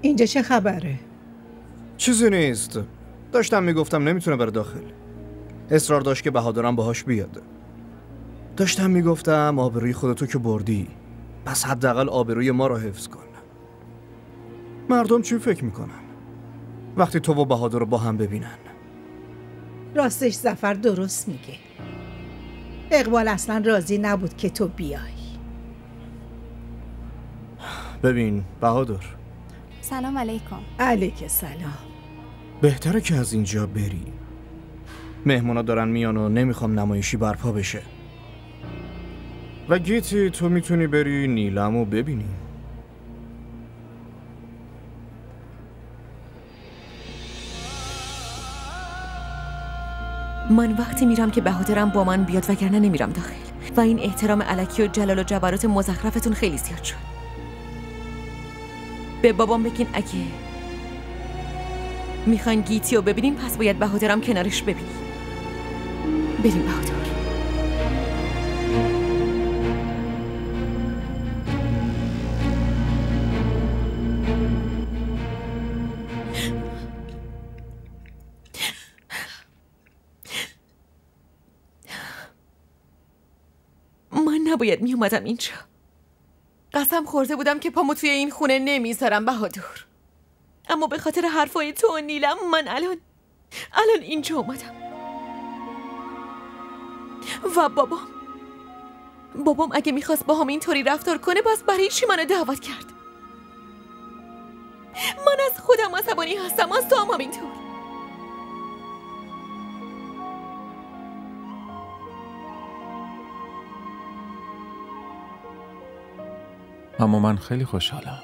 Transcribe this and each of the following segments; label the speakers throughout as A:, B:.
A: اینجا چه خبره؟
B: چیزی نیست. داشتم میگفتم نمیتونه بره داخل. اصرار داشت که بهادرم باهاش بیاد. داشتم میگفتم آبروی خودتو که بردی، پس حداقل آبروی ما رو حفظ کن. مردم چی فکر میکنن وقتی تو و بهادر رو با هم ببینن؟
A: راستش ظفر درست میگه. اقبال اصلا راضی نبود که تو بیای.
B: ببین بهادر.
C: سلام علیکم.
A: علیک سلام.
B: بهتره که از اینجا بری. مهمونا دارن میان و نمیخوام نمایشی برپا بشه. و گیتی تو میتونی بری نیلمو ببینی.
D: من وقتی میرم که بهادرم با من بیاد وگرنه نمیرم داخل. و این احترام الکی و جلال و جبروت مزخرفتون خیلی زیاد شد. به بابام بگین اگه میخواین گیتی رو ببینین پس باید بهادرم کنارش ببینی. بریم بهادر. من نباید میومدم اینجا. قسم خورده بودم که پامو توی این خونه نمیذارم بهادر. اما به خاطر حرفای تو و نیلم من الان اینجا اومدم. و بابام اگه میخواست با هم اینطوری رفتار کنه بس برای چی منو دعوت کرد؟ من از خودم عصبانی هستم، از تو هم همینطور.
E: اما من خیلی خوشحالم،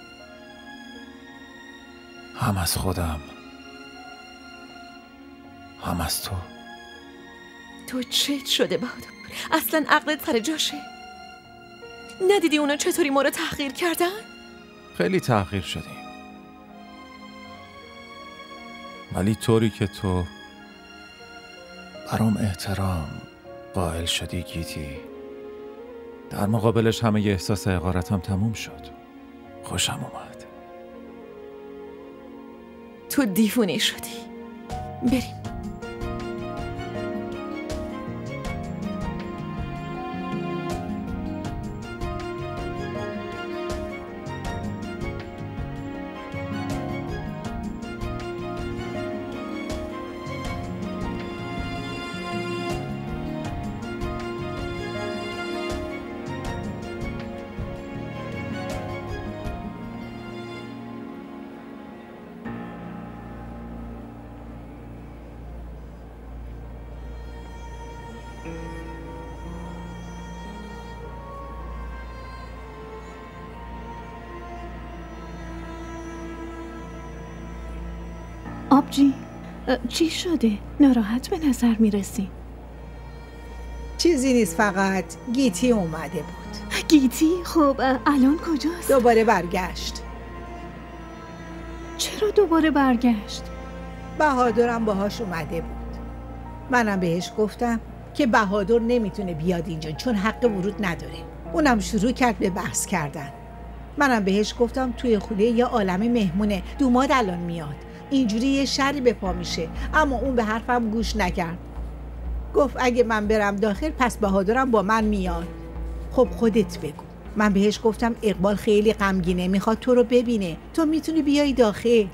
E: هم از خودم هم از تو.
D: تو چت شده بهادر؟ اصلا عقلت سر جاشه؟ ندیدی اونا چطوری ما رو تحقیر کردن؟
E: خیلی تحقیر شدیم، ولی طوری که تو برام احترام قائل شدی گیتی، در مقابلش همه ی احساس حقارتم تموم شد. خوشم اومد.
D: تو دیوونه شدی. بریم.
F: آبجی چی شده؟ ناراحت به نظر میرسی.
A: چیزی نیست، فقط گیتی اومده بود.
F: گیتی؟ خب الان کجاست؟
A: دوباره برگشت.
F: چرا دوباره برگشت؟
A: بهادرم باهاش اومده بود. منم بهش گفتم که بهادر نمیتونه بیاد اینجا چون حق ورود نداره. اونم شروع کرد به بحث کردن. منم بهش گفتم توی خونه یه عالمه مهمونه، دوماد الان میاد، اینجوری یه شری به پا میشه. اما اون به حرفم گوش نکرد. گفت اگه من برم داخل پس بهادرم با من میاد. خب خودت بگو. من بهش گفتم اقبال خیلی غمگینه، میخواد تو رو ببینه، تو میتونی بیای داخل.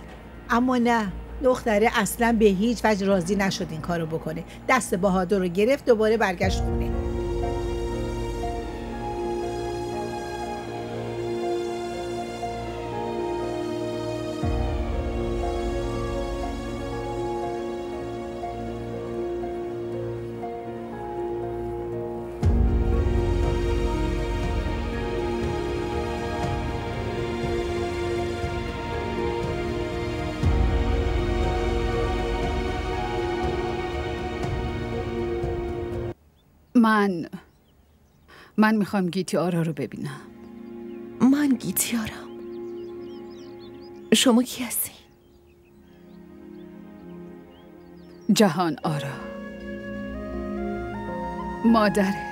A: اما نه، دختره اصلا به هیچ وجه راضی نشد این کارو بکنه. دست بهادر رو گرفت، دوباره برگشت خونه.
G: من میخوام گیتی آرا رو ببینم.
D: من گیتی آرام. شما کی هستی؟
G: جهان آرا، مادرت.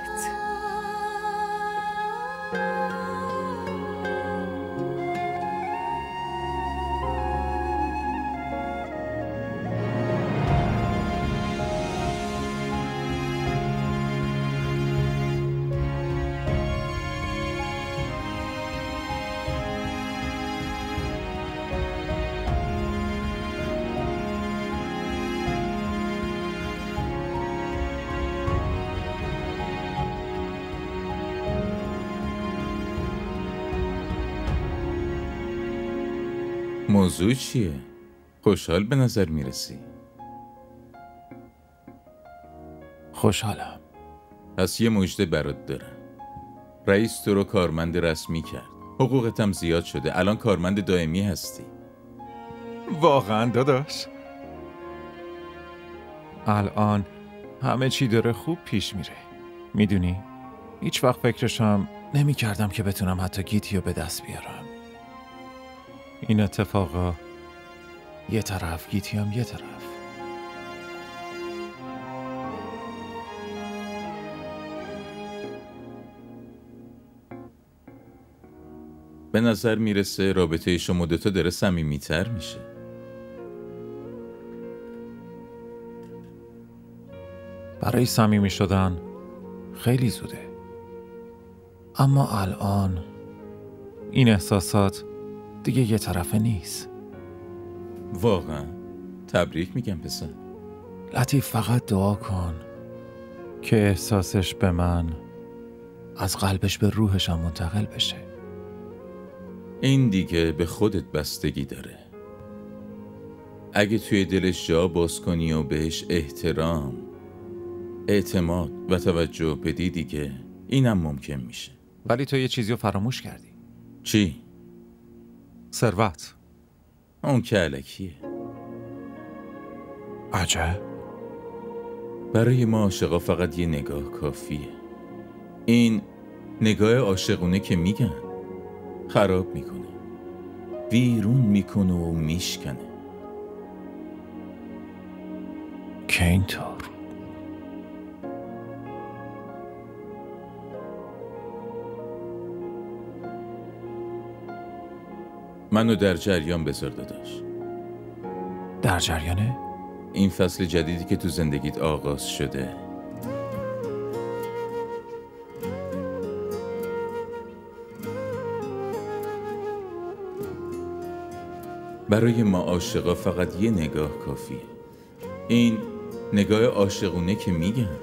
H: موضوع چیه؟ خوشحال به نظر میرسی.
E: خوشحالم.
H: پس یه مژده برات دارم. رئیس تو رو کارمند رسمی کرد. حقوقت هم زیاد شده. الان کارمند دائمی هستی.
E: واقعا داداش؟ الان همه چی داره خوب پیش میره. میدونی؟ هیچ وقت فکرشم نمی کردم که بتونم حتی گیتی رو به دست بیارم. این اتفاقا یه طرف، گیتی هم یه طرف.
H: به نظر میرسه رابطه شما دوتا داره صمیمیتر میشه.
E: برای صمیمی شدن خیلی زوده. اما الان این احساسات دیگه یه طرفه نیست.
H: واقعا تبریک میگم پسر.
E: لطیف فقط دعا کن که احساسش به من از قلبش به روحشم منتقل بشه.
H: این دیگه به خودت بستگی داره. اگه توی دلش جا باز کنی و بهش احترام، اعتماد و توجه بدی دیگه اینم ممکن میشه.
E: ولی تو یه چیزی رو فراموش کردی.
H: چی؟
E: ثروت.
H: اون که الکیه.
E: عجب.
H: برای ما عاشقا فقط یه نگاه کافیه. این نگاه عاشقونه که میگن خراب میکنه، ویرون میکنه و میشکنه.
E: که اینطور؟
H: منو در جریان بذار داداش.
E: در جریانه؟
H: این فصل جدیدی که تو زندگیت آغاز شده برای ما عاشقا فقط یه نگاه کافیه. این نگاه عاشقونه که میگن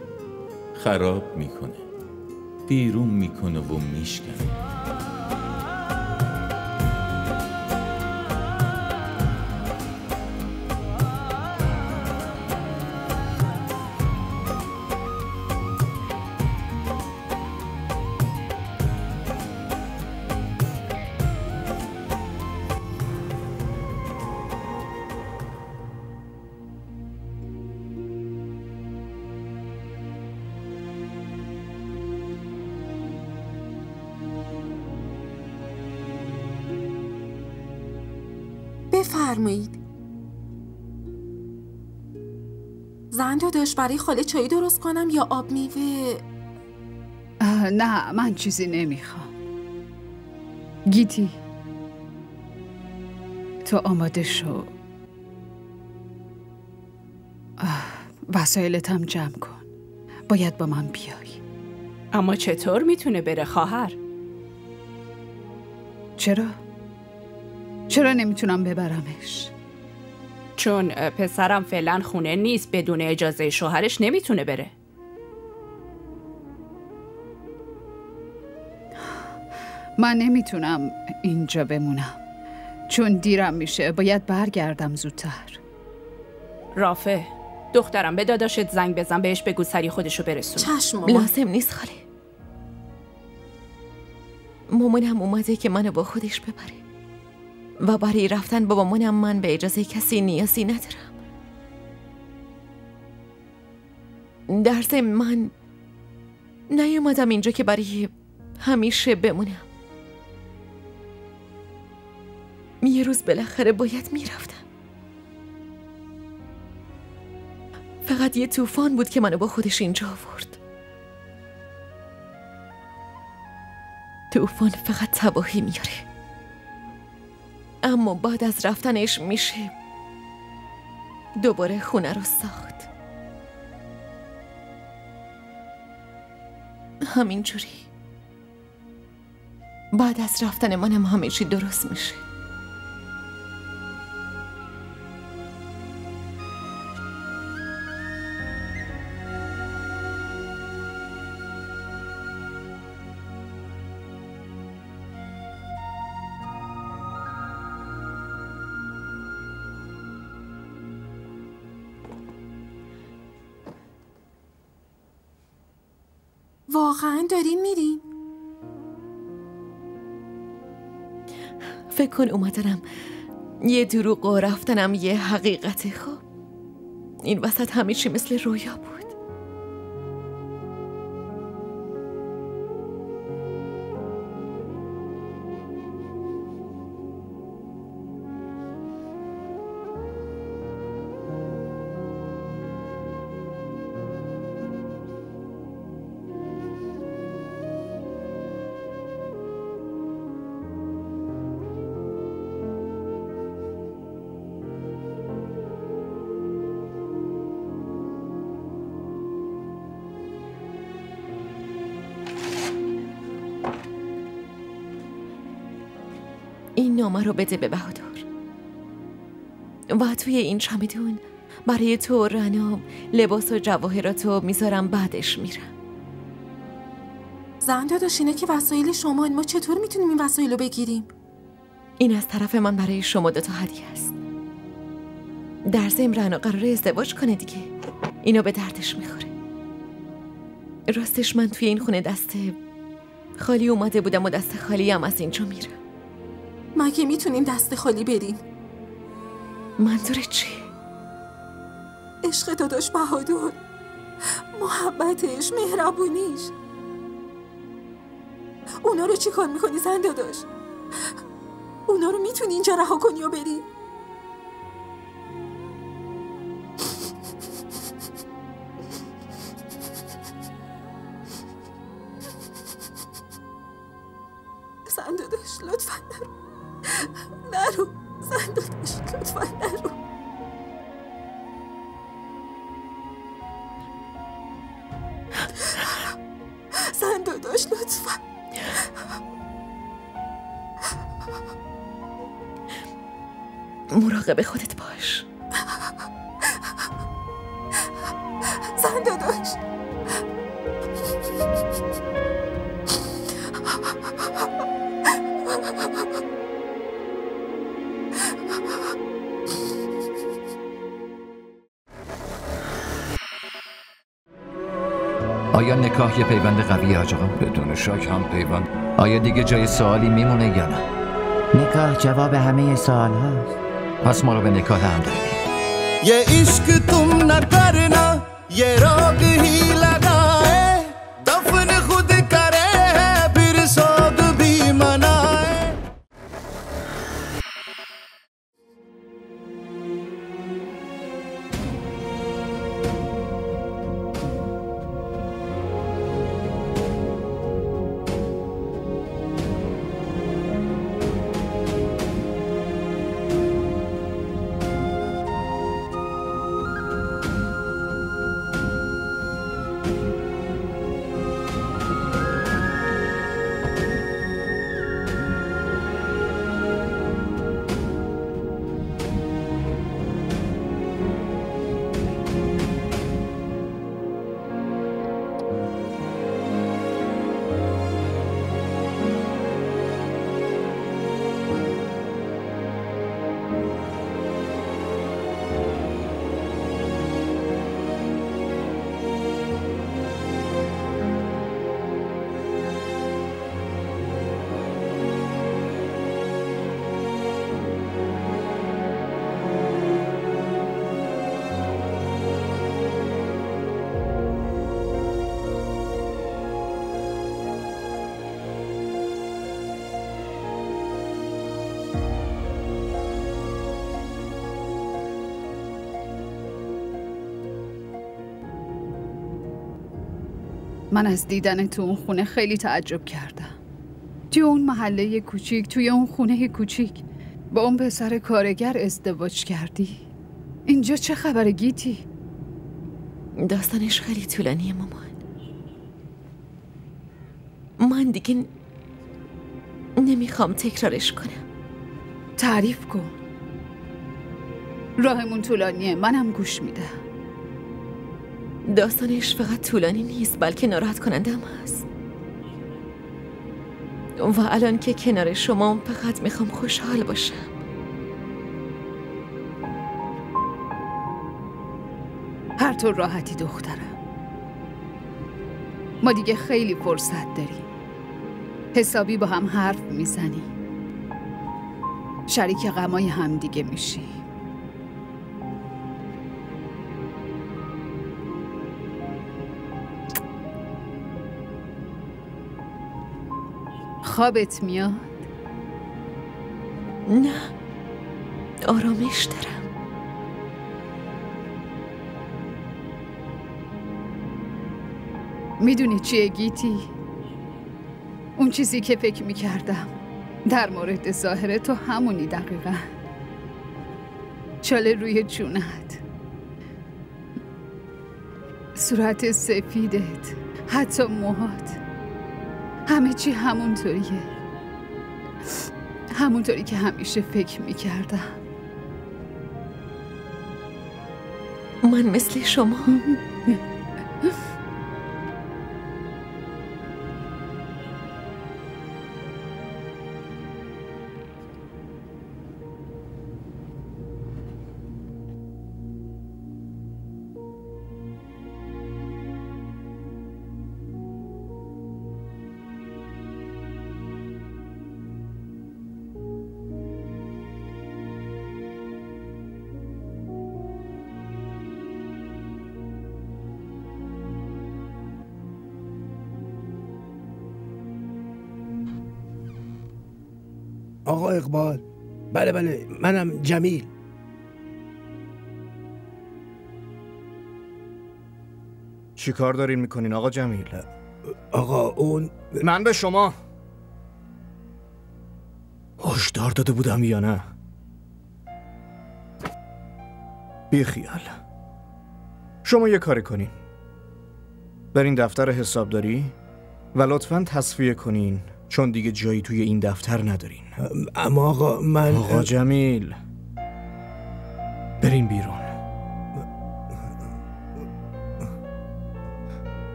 H: خراب میکنه، بیرون میکنه و میشکنه.
I: بفرمایید. زن داداش برای خاله چایی درست کنم یا آب میوه؟
G: نه من چیزی نمیخوام. گیتی تو آماده شو. وسایلت هم جمع کن. باید با من بیای.
J: اما چطور میتونه بره خواهر؟
G: چرا نمیتونم ببرمش؟
J: چون پسرم فعلا خونه نیست، بدون اجازه شوهرش نمیتونه بره.
G: من نمیتونم اینجا بمونم چون دیرم میشه. باید برگردم زودتر.
J: رافع دخترم به داداشت زنگ بزن، بهش بگو سری خودشو برسونه.
I: چشم مامان.
D: لازم نیست خاله. مامانم اومده که منو با خودش ببره و برای رفتن با مامانم من به اجازه کسی نیازی ندارم. در ضمن من نیومدم اینجا که برای همیشه بمونم. یه روز بالاخره باید میرفتم. فقط یه طوفان بود که منو با خودش اینجا آورد. طوفان فقط تباهی میاره، اما بعد از رفتنش میشه دوباره خونه رو ساخت. همینجوری بعد از رفتن منم همه چی درست میشه.
I: واقعا دارین میرین؟
D: فکر کن اومدنم یه دروغ و رفتنم یه حقیقته. خب این وسط همه چی مثل رویا بود. این نامه رو بده به بهادر و توی این چمدون برای تو رنا لباس و جواهراتو میذارم، بعدش میرم.
I: زن داداش اینه که وسایل شما، ما چطور میتونیم این وسایل رو بگیریم؟
D: این از طرف من برای شما 2 تا هدیه است. در ضمن رنا قراره ازدواج کنه دیگه، اینو به دردش میخوره. راستش من توی این خونه دست خالی اومده بودم و دست خالی هم از اینجا میرم.
I: مگه میتونیم دست خالی بریم؟
D: منظورت چی؟
I: عشق داداش بهادر، محبتش، مهربونیش، اونا رو چی کار میکنی زن داداش؟ اونا رو میتونی اینجا رها کنی و بری؟ زن داداش لطفا نرو زن داداش لطفا نرو. زن داداش لطفا.
D: مراقب خودت باش
I: زن داداش.
K: آیا نکاح یه پیوند قویه حاج آقا؟ بدون شک هم پیوند. آیا دیگه جای سوالی میمونه یا نه؟
L: نکاح جواب همه سوال هاست.
K: پس ما رو به نکاح هم داریم.
M: ये इश्क तुम न करना ये रोग ही लगा है दफन खुद करे है फिर सोग भी मनाए.
G: من از دیدن تو اون خونه خیلی تعجب کردم. توی اون محله کوچیک، توی اون خونه کوچیک با اون پسر کارگر ازدواج کردی. اینجا چه خبره گیتی؟
D: داستانش خیلی طولانیه مامان. من دیگه نمیخوام تکرارش کنم.
G: تعریف کن. راهمون طولانیه، منم گوش میدم.
D: داستانش فقط طولانی نیست بلکه ناراحت کننده هم هست. و الان که کنار شما فقط میخوام خوشحال باشم.
G: هر طور راحتی دخترم. ما دیگه خیلی فرصت داریم. حسابی با هم حرف میزنیم. شریک غمای هم دیگه میشی. خوابت میاد؟
D: نه، آرامش دارم.
G: میدونی چیه گیتی؟ اون چیزی که فکر میکردم در مورد ظاهر تو همونی دقیقا. چاله روی چونت، صورت سفیدت، حتی موهات، همه چی همونطوریه. همونطوری که همیشه فکر میکردم.
D: من مثل شما
N: آقا اقبال. بله منم جمیل.
B: چی کار دارین میکنین آقا جمیل؟
N: آقا اون
B: من به شما هشدار داده بودم یا نه؟ بی خیال. شما یه کاری کنین، برین دفتر حسابداری و لطفاً تصفیه کنین، چون دیگه جایی توی این دفتر ندارین.
N: اما آقا من
B: آقا جمیل، برین بیرون.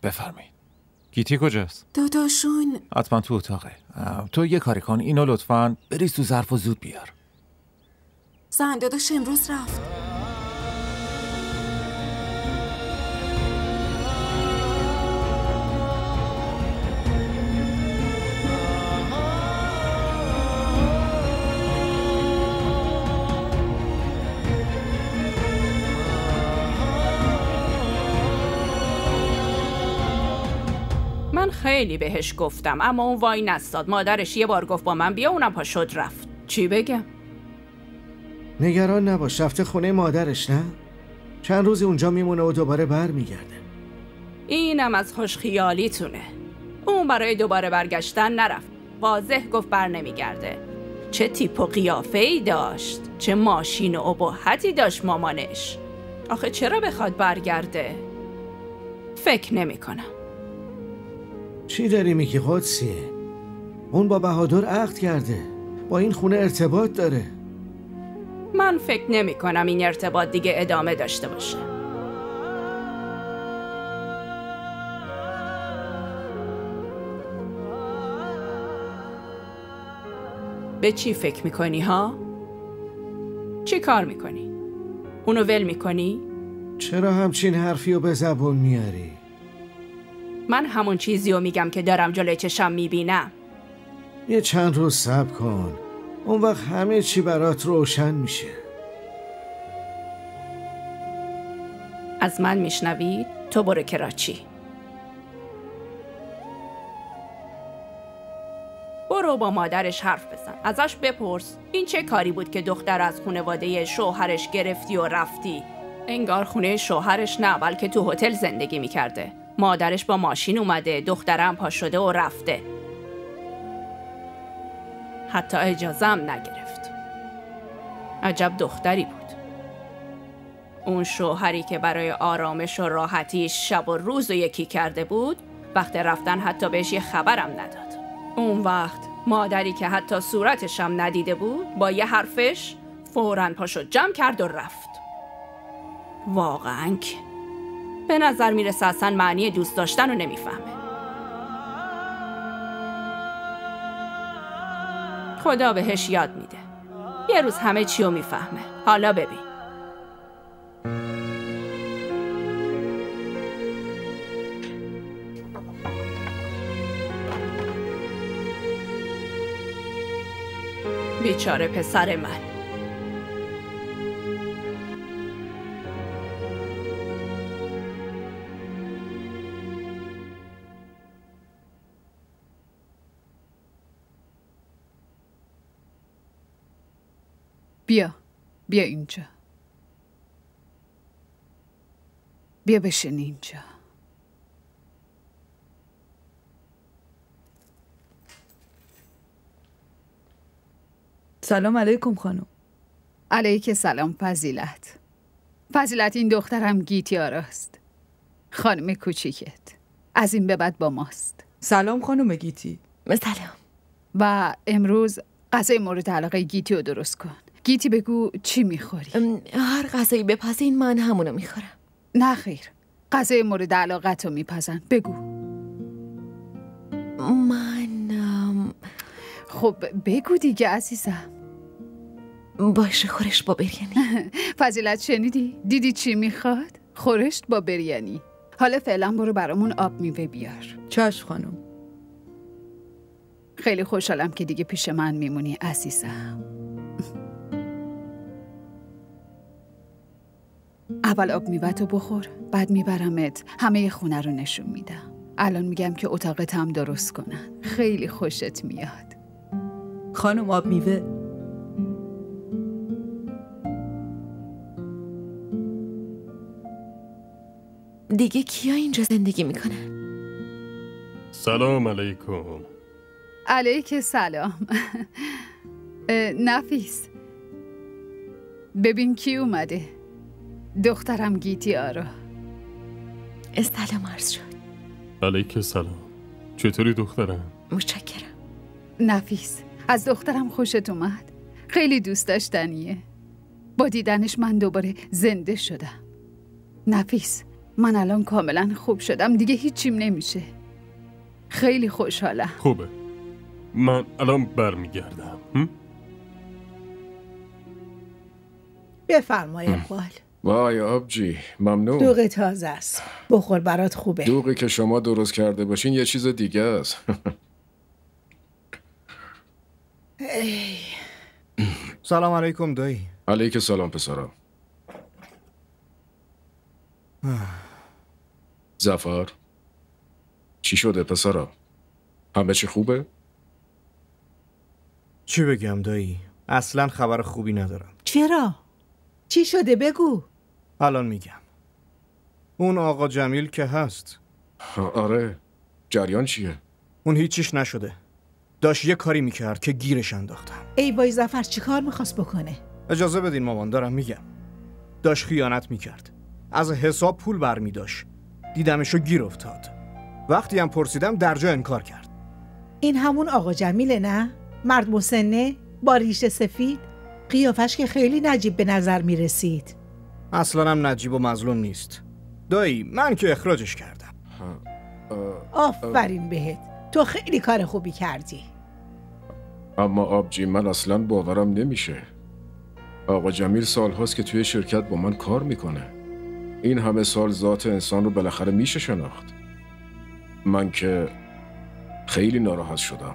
E: بفرمایید. گیتی کجاست؟
I: داداشون
E: حتما تو اتاقه. تو یه کاری کن، اینو لطفاً بریز تو ظرف و زود بیار.
I: زن داداش امروز رفت.
J: من خیلی بهش گفتم اما اون وای نستاد. مادرش یه بار گفت با من بیا، اونم پا شد رفت. چی بگم؟
N: نگران نباش، رفته خونه مادرش نه؟ چند روزی اونجا میمونه و دوباره برمیگرده.
J: اینم از خوشخیالیتونه. اون برای دوباره برگشتن نرفت. واضح گفت بر نمیگرده. چه تیپ و قیافه‌ای داشت، چه ماشین و ابهتی داشت مامانش. آخه چرا بخواد برگرده؟ فکر نمی کنم.
N: چی داری میگی قدسی؟ اون با بهادر عقد کرده، با این خونه ارتباط داره.
J: من فکر نمی کنم این ارتباط دیگه ادامه داشته باشه. به چی فکر میکنی ها؟ چی کار میکنی؟ اونو ول میکنی؟
N: چرا همچین حرفی رو به زبون میاری؟
J: من همون چیزی رو میگم که دارم جلوی چشم میبینم.
N: یه چند روز صبر کن، اون وقت همه چی برات روشن میشه.
J: از من میشنوید؟ تو برو کراچی. برو با مادرش حرف بزن، ازش بپرس این چه کاری بود که دختر از خانواده شوهرش گرفتی و رفتی. انگار خونه شوهرش نه، بلکه تو هتل زندگی میکرده. مادرش با ماشین اومده، دخترم پا شده و رفته، حتی اجازه هم نگرفت. عجب دختری بود. اون شوهری که برای آرامش و راحتیش شب و روز و یکی کرده بود، وقت رفتن حتی بهش یه خبرم نداد. اون وقت مادری که حتی صورتش هم ندیده بود، با یه حرفش فوراً پاشو جمع کرد و رفت. واقعاً که به نظر میرسه اصلا معنی دوست داشتن رو نمیفهمه. خدا بهش یاد میده. یه روز همه چی رو میفهمه. حالا ببین. بیچاره پسر من.
G: بیا اینجا. بیا بشین اینجا.
O: سلام علیکم خانم.
G: علیک سلام فضیلت. فضیلت این دخترم گیتیاراست، خانم کوچیکت. از این به بعد با ماست.
O: سلام خانم گیتی.
D: سلام.
G: و امروز غذای مورد علاقه گیتی رو درست کن. گیتی بگو چی میخوری؟
D: هر غذایی بپزین من همونو میخورم.
G: نه خیر، غذای مورد علاقت رو میپزن. بگو.
D: من
G: خب بگو دیگه عزیزم.
D: باشه خورشت با بریانی.
G: فضیلت شنیدی؟ دیدی چی میخواد؟ خورشت با بریانی. حالا فعلا برو برامون آب میوه بیار.
O: چشم خانم.
G: خیلی خوشحالم که دیگه پیش من میمونی عزیزم. اول آب میوه‌تو بخور، بعد میبرمت همه خونه رو نشون میدم. الان میگم که اتاقت هم درست کنن. خیلی خوشت میاد.
O: خانم آب میوه.
D: دیگه کیا اینجا زندگی میکنن؟
P: سلام علیکم.
G: علیک سلام. نفیس، ببین کی اومده. دخترم گیتیارا.
D: سلام عرض شد.
P: علیک سلام. چطوری دخترم؟
D: متشکرم.
G: نفیس، از دخترم خوشت اومد؟ خیلی دوست داشتنیه. با دیدنش من دوباره زنده شدم. نفیس، من الان کاملا خوب شدم، دیگه هیچیم نمیشه. خیلی خوشحالم.
P: خوبه، من الان برمیگردم.
A: بفرمای اقبال.
Q: وای آبجی، ممنون.
A: دوغ تازه است، بخور برات خوبه.
Q: دوغی که شما درست کرده باشین یه چیز دیگه است.
B: سلام علیکم دایی.
Q: علیک سلام پسرم. ظفر، چی شده پسرم؟ همه چی خوبه؟
B: چی بگم دایی؟ اصلا خبر خوبی ندارم.
A: چرا؟ چی شده بگو.
B: الان میگم. اون آقا جمیل که هست.
Q: آره، جریان چیه؟
B: اون هیچیش نشده. داشت یه کاری میکرد که گیرش انداختم.
A: ای وای ظفر، چی کار میخواست بکنه؟
B: اجازه بدین مامان، دارم میگم. داشت خیانت میکرد. از حساب پول برمیداشت. دیدمشو گیر افتاد. وقتی هم پرسیدم درجا انکار کرد.
A: این همون آقا جمیله نه؟ مرد مسنه با ریش سفید، قیافش که خیلی نجیب به نظر میرسید.
B: اصلا هم نجیب و مظلوم نیست دایی، من که اخراجش کردم.
A: آفرین بهت، تو خیلی کار خوبی کردی.
Q: اما آبجی، من اصلا باورم نمیشه. آقا جمیل سالهاست که توی شرکت با من کار میکنه. این همه سال ذات انسان رو بالاخره میشه شناخت. من که خیلی ناراحت شدم.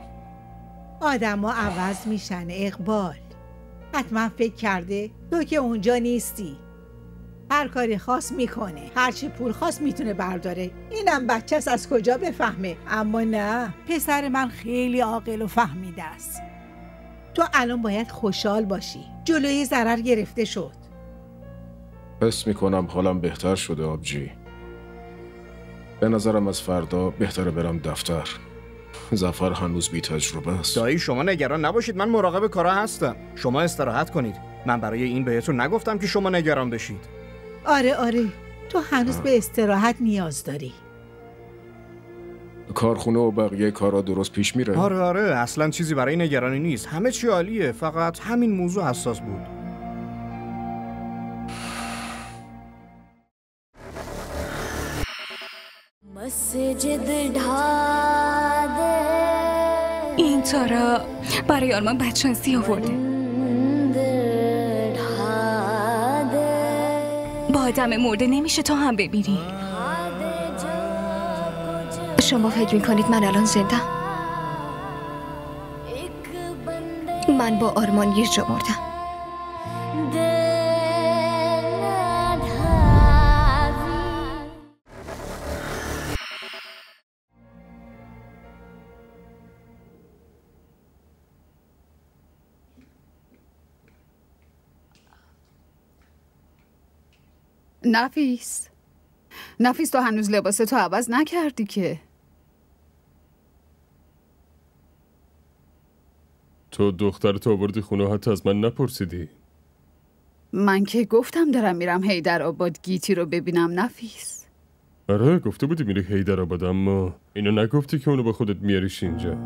A: آدم ها عوض میشن اقبال. حتما فکر کرده تو که اونجا نیستی. هر کاری خاص میکنه، هرچی پول خاص میتونه برداره. اینم بچه‌ست از کجا بفهمه؟ اما نه، پسر من خیلی عاقل و فهمیده است. تو الان باید خوشحال باشی. جلوی ضرر گرفته شد.
Q: حس میکنم حالم بهتر شده آبجی. به نظرم از فردا بهتره برم دفتر. ظفر هنوز بی تجربه است.
B: دایی شما نگران نباشید، من مراقب کارا هستم. شما استراحت کنید. من برای این بهتون نگفتم که شما نگران بشید.
A: آره تو هنوز به استراحت نیاز داری.
Q: کارخونه و بقیه کارا درست پیش میره؟
B: آره اصلا چیزی برای نگرانی نیست. همه چی عالیه، فقط همین موضوع حساس بود.
R: این تارا برای آرمان بدشانسی آورده. با آدم مرده نمیشه تو هم ببینی. شما فکر میکنید من الان زنده؟ من با آرمان یه جا مردم.
G: نفیس تو هنوز لباستو عوض نکردی که.
P: تو دخترتو آوردی خونه حتی از من نپرسیدی؟
G: من که گفتم دارم میرم حیدرآباد گیتی رو ببینم نفیس.
P: آره گفته بودی میری حیدرآباد، اما اینو نگفتی که اونو با خودت میاریش اینجا.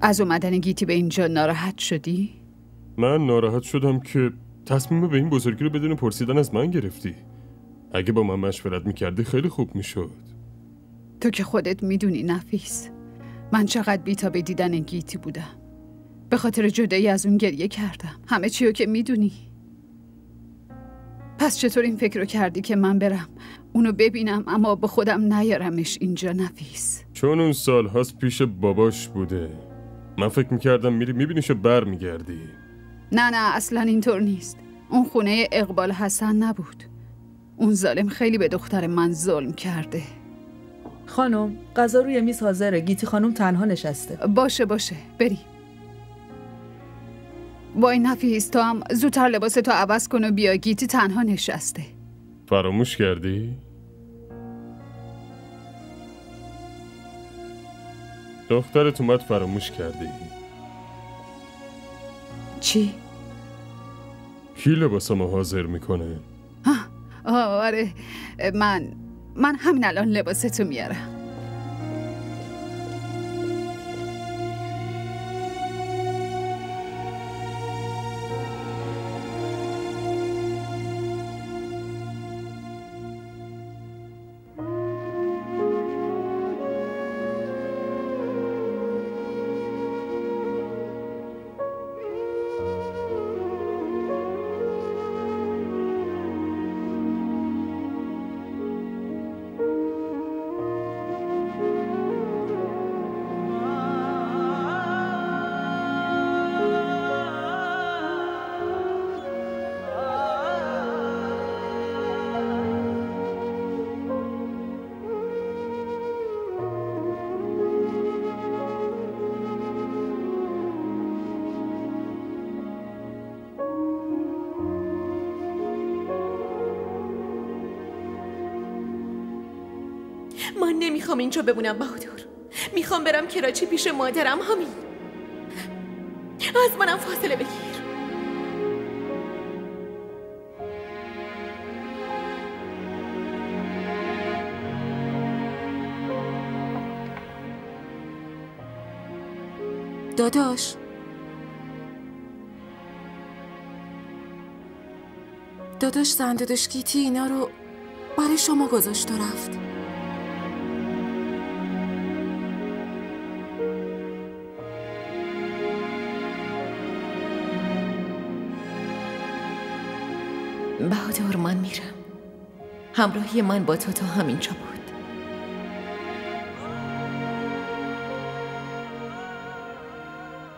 G: از اومدن گیتی به اینجا ناراحت شدی؟
P: من ناراحت شدم که تصمیم به این بزرگی رو بدون پرسیدن از من گرفتی. اگه با من مشورت میکردی خیلی خوب میشد.
G: تو که خودت میدونی نفیس، من چقدر بی‌تاب دیدن گیتی بودم. به خاطر جدایی از اون گریه کردم. همه چیو که میدونی. پس چطور این فکر رو کردی که من برم اونو ببینم اما با خودم نیارمش اینجا نفیس؟
P: چون اون سال هاست پیش باباش بوده. من فکر میکردم میری میبینیش و بر میگردی.
G: نه اصلا اینطور نیست. اون خونه اقبال حسن نبود. اون ظالم خیلی به دختر من ظلم کرده.
O: خانم غذا روی میز حاضره. گیتی خانم تنها نشسته.
G: باشه بریم. وای نفیس، تو هم زودتر لباستو عوض کن و بیا، گیتی تنها نشسته.
P: فراموش کردی؟ دخترت اومد فراموش کردی.
G: چی؟
P: کی لباسمو حاضر میکنه؟
G: آره من همین الان لباستو میارم.
D: من نمیخوام اینجا بمونم بهادر. میخوام برم کراچی پیش مادرم. همین. از منم فاصله بگیر.
I: داداش زن داداش گیتی اینا رو برای شما گذاشت و رفت.
D: بهادر من میرم. همراهی من با تو تا همینجا بود.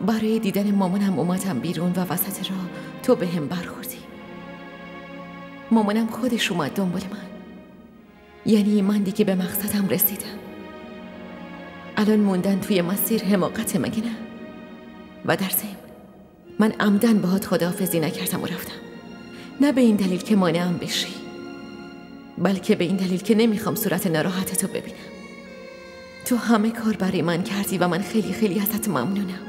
D: برای دیدن مامانم اومدم بیرون و وسط راه تو به هم برخوردی. مامانم خودش اومد دنبال من. یعنی من دیگه به مقصدم رسیدم. الان موندن توی مسیر حماقت مگه نه؟ و در ضمن من عمدن باهات خداحافظی نکردم و رفتم، نه به این دلیل که مانعم بشی، بلکه به این دلیل که نمیخوام صورت ناراحتتو ببینم. تو همه کار برای من کردی و من خیلی خیلی ازت ممنونم.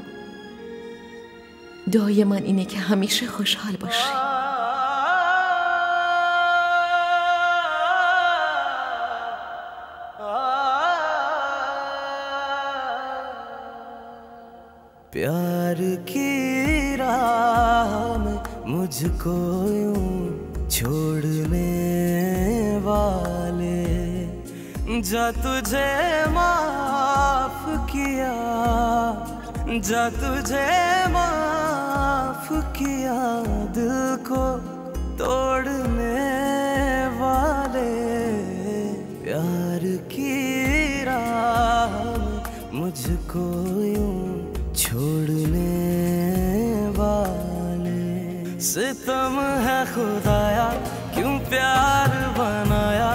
D: دعای من اینه که همیشه خوشحال باشی.
S: प्यार की राह में मुझको यूं छोड़ने वाले, जा तुझे माफ किया, जा तुझे माफ किया, दिल को तोड़ने वाले। प्यार की राह में मुझको यूं छोड़ने वाले। सितम है खुदाया क्यों प्यार बनाया,